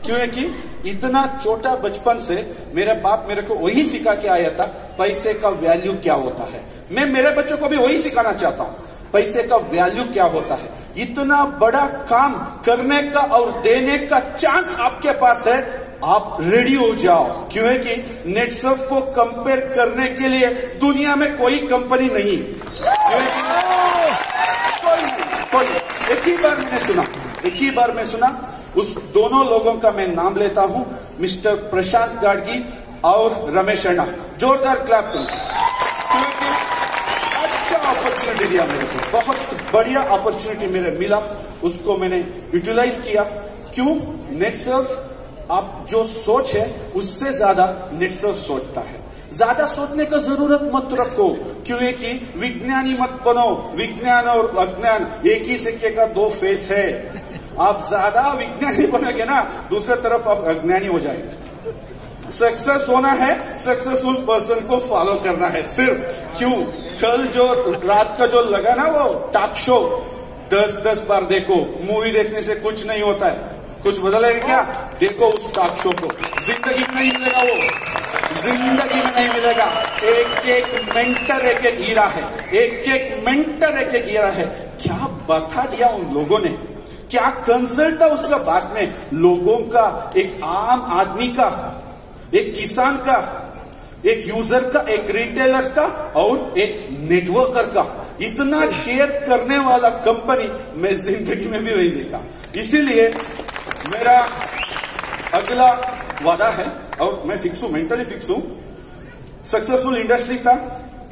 क्यों है कि इतना छोटा बचपन से मेरे बाप मेरे को वही सिखा के आया था, पैसे का वैल्यू क्या होता है। मैं मेरे बच्चों को भी वही सिखाना चाहता हूँ, पैसे का वैल्यू क्या होता है। इतना बड़ा काम करने का और देने का चांस आपके पास है, आप रेडी हो जाओ। क्यों है कि नेटसर्फ को कंपेयर करने के लिए दुनिया में कोई कंपनी नहीं। क्यों है कि कोई एक ही बार मैं सुना उस दोनों लोगों का मैं नाम लेता हूं, मिस्टर प्रशांत गाडगी और रमेश अन्ना। जोरदार क्लैप करो। अच्छा अपॉर्चुनिटी दिया मेरे को, बहुत बढ़िया अपॉर्चुनिटी मेरे मिला, उसको मैंने यूटिलाइज किया। क्यों? नेटसर्फ आप जो सोच है उससे ज्यादा नेटसर्फ सोचता है। ज्यादा सोचने का जरूरत मत रखो, क्यों है कि विज्ञानी मत बनो। विज्ञान और अज्ञान एक ही सिक्के का दो फेस है। आप ज्यादा विज्ञानी बनेंगे ना, दूसरी तरफ आप अज्ञानी हो जाएंगे। सक्सेस होना है, सक्सेसफुल पर्सन को फॉलो करना है सिर्फ। क्यों? कल जो रात का जो लगा ना वो टॉक शो, 10 बार देखो। मूवी देखने से कुछ नहीं होता है, कुछ बदलेगा क्या? देखो उस टॉक शो को, जिंदगी में नहीं मिलेगा, वो जिंदगी में नहीं मिलेगा। एक मेंटर एक हीरा है, एक मेंटर एक हीरा है। क्या बता दिया उन लोगों ने, क्या कंसल्ट था उसका बाद में लोगों का, एक आम आदमी का, एक किसान का, एक यूजर का, एक रिटेलर का और एक नेटवर्कर का। इतना केयर करने वाला कंपनी मैं जिंदगी में भी नहीं देखा। इसीलिए मेरा अगला वादा है, और मैं फिक्स हूं, मेंटली फिक्स हूं। सक्सेसफुल इंडस्ट्री था,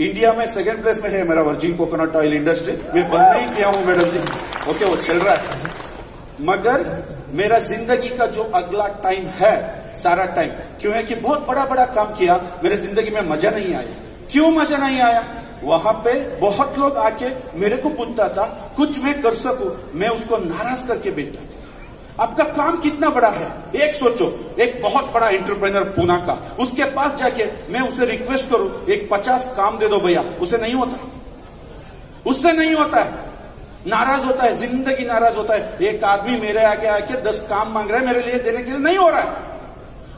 इंडिया में सेकंड प्लेस में है मेरा वर्जिन कोकोनट ऑयल इंडस्ट्री। मैं बंद नहीं किया हूं मैडम जी, ओके, वो चल रहा है। मगर मेरा जिंदगी का जो अगला टाइम है, सारा टाइम, क्यों है कि बहुत बड़ा काम किया, मेरे जिंदगी में मजा नहीं आया। क्यों मजा नहीं आया? वहां पे बहुत लोग आके मेरे को पूछता था कुछ मैं कर सकूं, मैं उसको नाराज करके बैठता था। आपका काम कितना बड़ा है, एक सोचो, एक बहुत बड़ा एंटरप्रेन्योर पुणे का, उसके पास जाके मैं उसे रिक्वेस्ट करूं एक 50 काम दे दो भैया, उसे नहीं होता, उससे नहीं होता है, नाराज होता है, जिंदगी नाराज होता है। एक आदमी मेरे आके 10 काम मांग रहा है मेरे लिए, देने के लिए नहीं हो रहा है।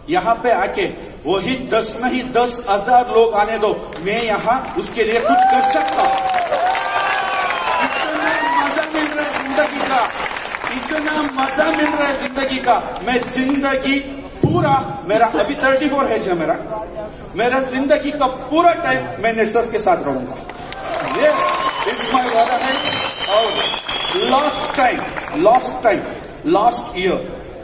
यहां पे आके वही 10 नहीं 10,000 लोग आने दो, मैं यहां उसके लिए कुछ कर सकता हूं। इतना मजा मिल रहा है जिंदगी का, इतना मजा मिल रहा है जिंदगी का। मैं जिंदगी पूरा, मेरा अभी 34 है मेरा जिंदगी का पूरा टाइम मैं नेटसर्फ के साथ रहूंगा। ये इट्स माय वादा है। और लास्ट ईयर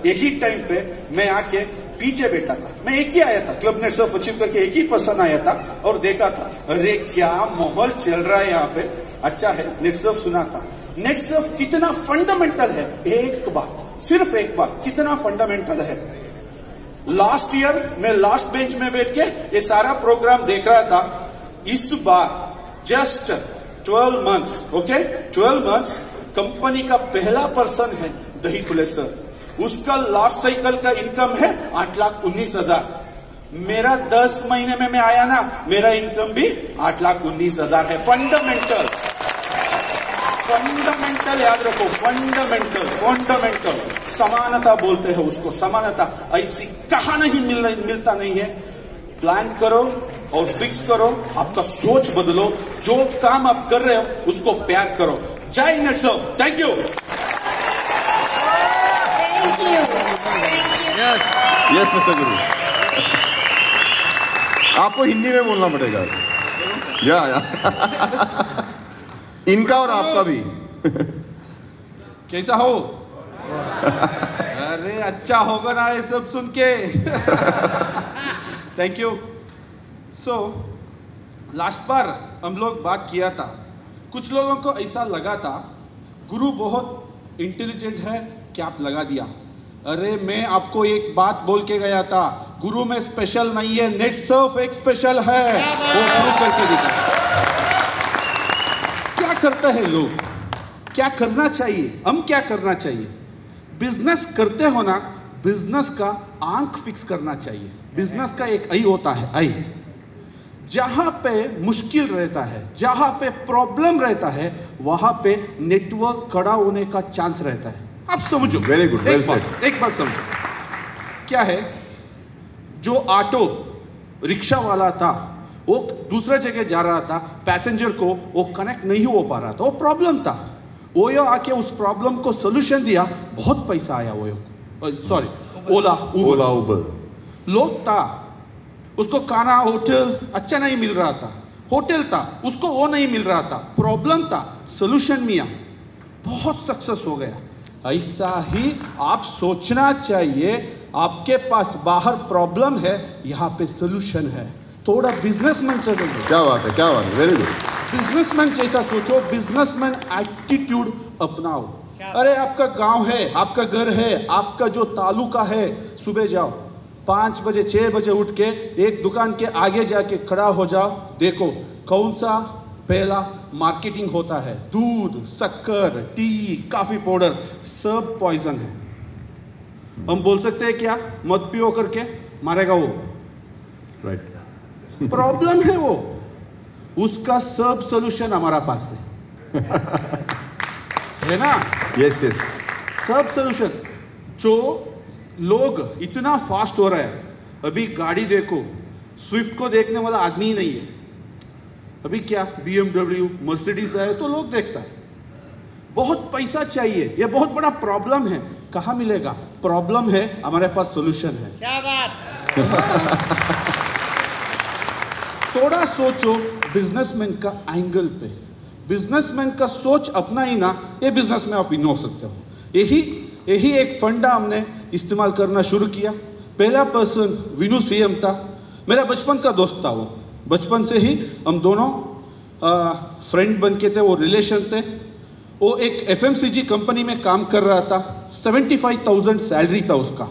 यही टाइम पे मैं आके पीछे बैठा था, मैं एक ही आया था, क्लब नेटसर्फ अचीव करके एक ही पर्सन आया था और देखा था, अरे क्या माहौल चल रहा है यहाँ पे, अच्छा है। नेटसर्फ सुना था, नेटसर्फ कितना फंडामेंटल है। एक बात, सिर्फ एक बात, कितना फंडामेंटल है। लास्ट ईयर मैं लास्ट बेंच में बैठ के ये सारा प्रोग्राम देख रहा था। इस बार just 12 months, okay, 12 months company का पहला पर्सन है दहीकुले सर। उसका लास्ट साइकिल का इनकम है 8,19,000। मेरा 10 महीने में मैं आया ना, मेरा इनकम भी 8,19,000 है। फंडामेंटल याद रखो, फंडामेंटल समानता बोलते हैं उसको, समानता। ऐसी कहा नहीं मिलता नहीं है। प्लान करो और फिक्स करो, आपका सोच बदलो, जो काम आप कर रहे हो उसको प्यार करो। जय Netsurf, thank you. Yes mister गुरु, आपको हिंदी में बोलना पड़ेगा। या इनका और आपका भी। कैसा हो? अरे अच्छा होगा ना ये सब सुन के। Thank you. सो लास्ट बार हम लोग बात किया था, कुछ लोगों को ऐसा लगा था गुरु बहुत इंटेलिजेंट है, क्या आप लगा दिया। अरे मैं आपको एक बात बोल के गया था, गुरु में स्पेशल नहीं है, नेटसर्फ एक स्पेशल है, वो गुरु करके दिखा। क्या करते हैं लोग, क्या करना चाहिए, हम क्या करना चाहिए? बिजनेस करते हो ना, बिजनेस का आंख फिक्स करना चाहिए। बिजनेस का एक आई होता है, आई, जहां पे मुश्किल रहता है, जहां पे प्रॉब्लम रहता है, वहां पे नेटवर्क खड़ा होने का चांस रहता है। आप समझो, वेरी गुड, एक बात समझो। क्या है, जो ऑटो रिक्शा वाला था वो दूसरे जगह जा रहा था, पैसेंजर को वो कनेक्ट नहीं हो पा रहा था, वो प्रॉब्लम था। ओयो आके उस प्रॉब्लम को सोल्यूशन दिया, बहुत पैसा आया ओयो, सॉरी ओला उबर। लोग था, उसको खाना होटल अच्छा नहीं मिल रहा था, होटल था उसको वो नहीं मिल रहा था, प्रॉब्लम था, सोल्यूशन मिला, बहुत सक्सेस हो गया। ऐसा ही आप सोचना चाहिए, आपके पास बाहर प्रॉब्लम है, यहाँ पे सोल्यूशन है। थोड़ा बिजनेसमैन से क्या बात है, क्या बात है, वेरी गुड। बिजनेसमैन जैसा सोचो, बिजनेसमैन एटीट्यूड अपनाओ। अरे आपका गांव है, आपका घर है, आपका जो तालुका है, सुबह जाओ 5 बजे 6 बजे उठ के एक दुकान के आगे जाके खड़ा हो जाओ, देखो कौन सा पहला मार्केटिंग होता है। दूध, शक्कर, टी, कॉफी पाउडर सब पॉइजन है। हम बोल सकते हैं क्या, मत पियो करके, मारेगा वो, राइट। प्रॉब्लम है वो, उसका सब सोल्यूशन हमारा पास है ना। यस यस, सब सोल्यूशन। जो लोग इतना फास्ट हो रहा है, अभी गाड़ी देखो, स्विफ्ट को देखने वाला आदमी ही नहीं है। अभी क्या BMW, मर्सिडीज है तो लोग देखता है। बहुत पैसा चाहिए, ये बहुत बड़ा प्रॉब्लम है, कहाँ मिलेगा? प्रॉब्लम है, हमारे पास सोल्यूशन है। क्या बात। थोड़ा सोचो बिजनेसमैन का एंगल पे, बिजनेसमैन का सोच अपना ही ना, ये बिजनेस में आप विन हो सकते हो। यही एक फंडा हमने इस्तेमाल करना शुरू किया। पहला पर्सन विनू सीएम था, मेरा बचपन का दोस्त था वो, बचपन से ही हम दोनों फ्रेंड बन के थे, वो रिलेशन थे। वो एक FMCG कंपनी में काम कर रहा था, 75,000 सैलरी था उसका,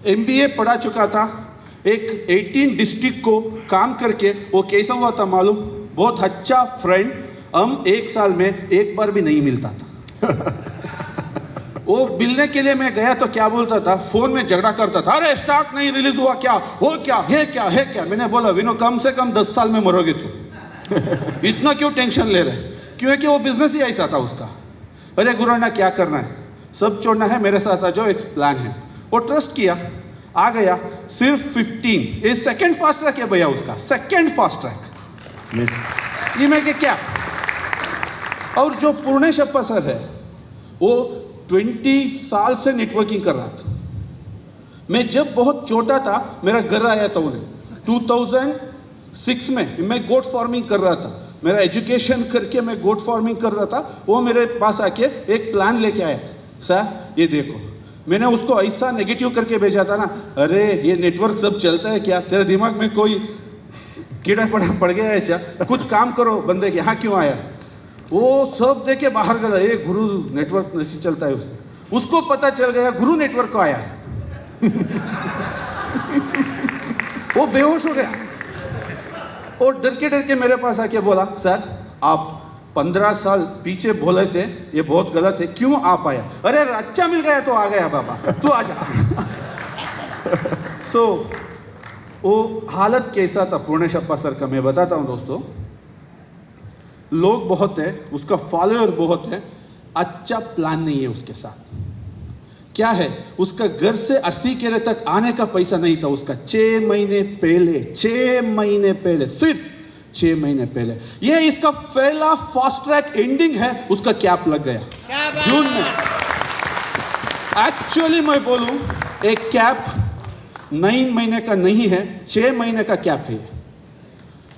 MBA पढ़ा चुका था। एक 18 डिस्ट्रिक्ट को काम करके वो कैसा हुआ था मालूम? बहुत अच्छा फ्रेंड, हम एक साल में एक बार भी नहीं मिलता था। वो मिलने के लिए मैं गया तो क्या बोलता था, फोन में झगड़ा करता था, अरे स्टॉक नहीं रिलीज हुआ क्या, हो क्या है, क्या है क्या। मैंने बोला विनो कम से कम 10 साल में मरोगे तुम, इतना क्यों टेंशन ले रहे? क्योंकि वो बिजनेस ही ऐसा था उसका। अरे गुराना क्या करना है, सब छोड़ना है, मेरे साथ आ जाओ, एक प्लान है। वो ट्रस्ट किया, आ गया। सिर्फ 15, ये सेकंड फास्ट ट्रैक है भैया उसका, सेकंड फास्ट ट्रैक। ये मैं क्या, और जो पूर्णेशप्पा सर है वो 20 साल से नेटवर्किंग कर रहा था। मैं जब बहुत छोटा था, मेरा घर आया था उन्हें 2006 में, मैं गोट फार्मिंग कर रहा था, मेरा एजुकेशन करके मैं गोट फार्मिंग कर रहा था। वो मेरे पास आके एक प्लान लेके आया था, सर ये देखो। मैंने उसको ऐसा नेगेटिव करके भेजा था ना, अरे ये नेटवर्क सब चलता है क्या, तेरे दिमाग में कोई कीड़ा पड़ गया है क्या, कुछ काम करो, बंदे यहाँ क्यों आया? वो सब देख के बाहर गया, ये गुरु नेटवर्क नहीं चलता है उसको पता चल गया गुरु नेटवर्क को आया है। वो बेहोश हो गया और डर के मेरे पास आके बोला, सर आप 15 साल पीछे बोले थे, ये बहुत गलत है, क्यों आप आया? अरे अच्छा मिल गया तो आ गया बाबा, तू आ जा। सो वो हालत कैसा था पूर्णेशप्पा सर का, मैं बताता हूँ दोस्तों। लोग बहुत है, उसका फॉलोअर बहुत है, अच्छा प्लान नहीं है उसके साथ। क्या है, उसका घर से 80 केरे तक आने का पैसा नहीं था उसका। 6 महीने पहले, सिर्फ 6 महीने पहले, ये इसका पहला फास्ट ट्रैक एंडिंग है, उसका कैप लग गया जून में। एक्चुअली मैं बोलूं, एक कैप 9 महीने का नहीं है, 6 महीने का कैप है।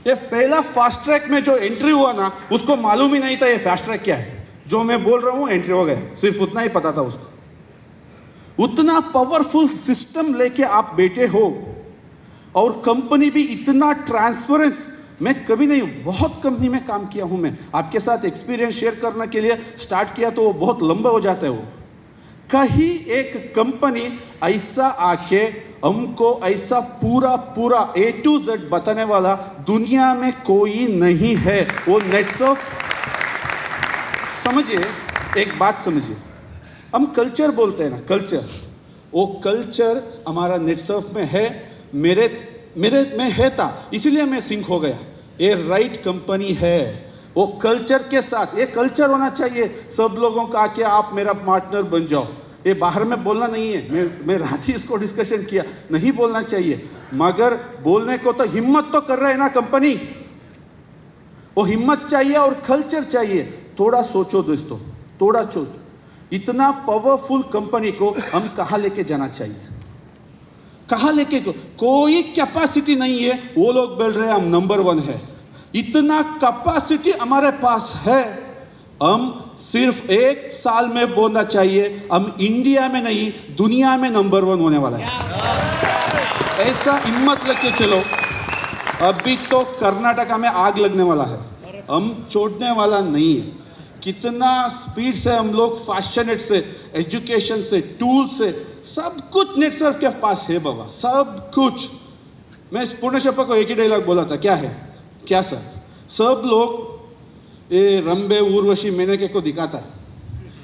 ये पहला फास्ट ट्रैक में जो एंट्री हुआ ना, उसको मालूम ही नहीं था ये फास्ट ट्रैक क्या है। जो मैं बोल रहा हूं एंट्री हो गया, सिर्फ उतना ही पता था उसको। उतना पावरफुल सिस्टम लेके आप बैठे हो, और कंपनी भी इतना ट्रांसपेरेंस, मैं कभी नहीं, बहुत कंपनी में काम किया हूं मैं, आपके साथ एक्सपीरियंस शेयर करने के लिए स्टार्ट किया तो वो बहुत लंबा हो जाता है। वो कहीं एक कंपनी ऐसा आके हमको ऐसा पूरा A to Z बताने वाला दुनिया में कोई नहीं है। वो नेटसर्फ, समझिए एक बात समझिए, हम कल्चर बोलते हैं ना, कल्चर, वो कल्चर हमारा नेटसर्फ में है, मेरे में है था, इसलिए मैं सिंक हो गया। ये राइट कंपनी है, वो कल्चर के साथ, ये कल्चर होना चाहिए सब लोगों का, आके आप मेरा पार्टनर बन जाओ। ये बाहर में बोलना नहीं है, मैं रात ही इसको डिस्कशन किया, नहीं बोलना चाहिए, मगर बोलने को तो हिम्मत तो कर रहे हैं ना कंपनी, वो हिम्मत चाहिए और कल्चर चाहिए। थोड़ा सोचो दोस्तों, थोड़ा सोचो, इतना पावरफुल कंपनी को हम कहाँ लेके जाना चाहिए, कहाँ लेके कोई कैपेसिटी नहीं है, वो लोग बोल रहे हैं हम नंबर 1 है, इतना कैपेसिटी हमारे पास है, हम सिर्फ 1 साल में बोलना चाहिए हम इंडिया में नहीं दुनिया में नंबर 1 होने वाला है। ऐसा हिम्मत लेके चलो। अभी तो कर्नाटका में आग लगने वाला है, हम छोड़ने वाला नहीं है। कितना स्पीड से हम लोग फैशनेट से, एजुकेशन से, टूल से, सब कुछ नेटसर्फ के पास है बाबा, सब कुछ। मैं पूर्ण शपथ को एक ही डायलॉग बोला था, क्या है, क्या सर, सब लोग ये रंबे उर्वशी मेनके को दिखाता है,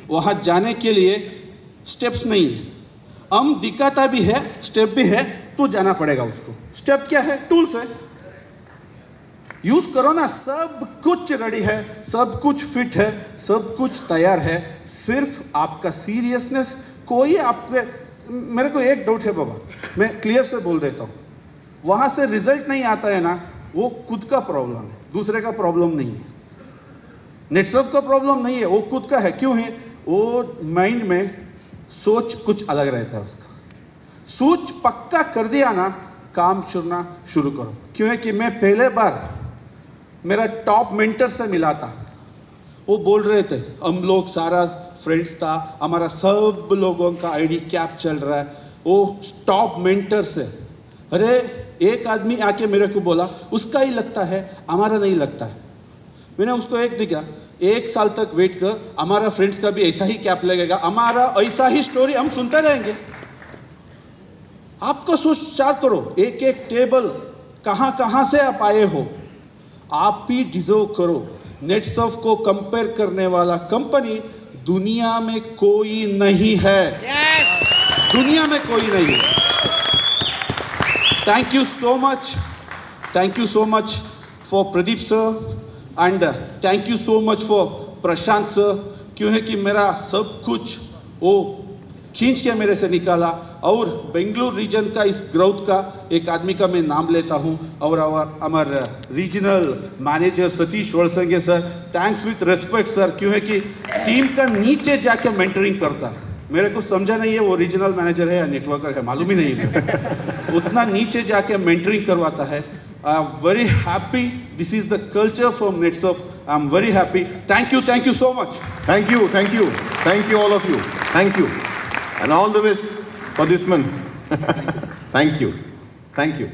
वहाँ जाने के लिए स्टेप्स नहीं है, हम दिखाता भी है, स्टेप भी है, तो जाना पड़ेगा उसको। स्टेप क्या है, टूल्स है, यूज करो ना, सब कुछ रेडी है, सब कुछ फिट है, सब कुछ तैयार है, सिर्फ आपका सीरियसनेस। कोई आप पे, मेरे को एक डाउट है बाबा, मैं क्लियर से बोल देता हूँ, वहाँ से रिजल्ट नहीं आता है ना, वो खुद का प्रॉब्लम है, दूसरे का प्रॉब्लम नहीं है, नेटसर्फ का प्रॉब्लम नहीं है, वो खुद का है। क्यों है, वो माइंड में सोच कुछ अलग रहता है उसका, सोच पक्का कर दिया ना, काम शुरू करो। क्यों है कि मैं पहले बार मेरा टॉप मेंटर से मिला था, वो बोल रहे थे हम लोग सारा फ्रेंड्स था, हमारा सब लोगों का आईडी कैप चल रहा है, वो टॉप मेंटर से। अरे एक आदमी आके मेरे को बोला उसका ही लगता है, हमारा नहीं लगता है। मैंने उसको एक दिखा, 1 साल तक वेट कर, हमारा फ्रेंड्स का भी ऐसा ही कैप लगेगा, हमारा ऐसा ही स्टोरी हम सुनते रहेंगे। आपको सोच विचार करो, एक एक टेबल कहाँ कहाँ से आप आए हो, आप भी डिजर्व करो। नेटसर्फ को कंपेयर करने वाला कंपनी दुनिया में कोई नहीं है, दुनिया में कोई नहीं है। Thank you so much for Pradeep sir and thank you so much for Prashant sir. क्यों है कि मेरा सब कुछ वो खींच के मेरे से निकाला, और बेंगलुरु रीजन का इस ग्रोथ का एक आदमी का मैं नाम लेता हूँ, और हमारे regional manager Satish Wadsange sir, thanks with respect sir. क्यों है कि टीम का नीचे जाके मेंटरिंग करता है, मेरे को समझा नहीं है वो रीजनल मैनेजर है या नेटवर्कर है, मालूम ही नहीं है उतना नीचे जाके मेंटरिंग करवाता है। I am very happy, this is the culture from Netsurf, I am very happy. Thank you so much. Thank you all of you. Thank you. And all the best for this month. Thank you.